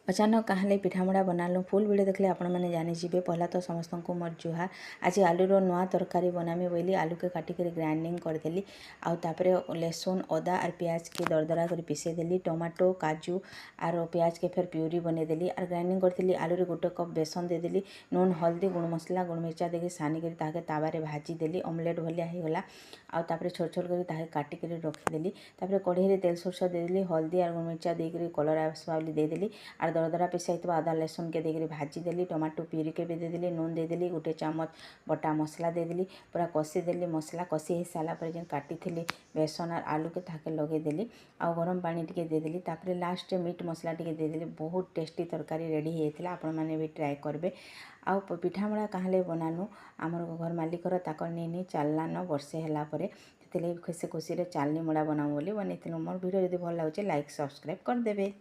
अचानक कहाँ पिठामुड़ा बनालु full video देखले आपण मैंने जानीजे। पहला तो समस्त को मोर जुहार। आज आलूर नुआ तरकारी बनामी बोली आलू के काटिक ग्राइंडिंग करदेली। आउे लहसुन अदा और प्याज के दरदरा कर पिसेदेली। टमाटो काजू और प्याज के फिर प्यूरी बनईदेली और ग्राइंडिंग करी। आलू गोटे कप बेसन देदेली। नून हल्दी गुण मसला गुण मिर्चा देके सानिक तावे भाजीदेली। ऑमलेट भलिया होगला। आउे छोट छोट कर काटिक रखीदेली। कढ़ई तेल सोरस देदेली। हल्दी और गुण मिर्चा देकर कलर आसवा देदेली और दरदरा पिसा आदा लहसुन के देकर भाजीदेली। टमाटो प्यूरी के भी देदेली। नून देदेली। गोटे चामच बटा मसला देदेली। पूरा कषीदेली। मसला कषी हो सारा पर जो काटी बेसन और आलू के ताके लगेदेली। आ गरम पानी टिके देदेली। तापर लास्ट मीट मसला टिके देदेली। बहुत टेस्टी तरकारी रेडी होता। आपण मैंने भी ट्राए करेंगे। आउ पिठामुड़ा कहाँ बनानु आमर घर मालिकर ताकर नहीं चललान वर्षे है से खुशी खुशी चालनी मुड़ा बनाऊ बोली बनई। मोर वीडियो जब भल लगे लाइक सब्सक्राइब करदे।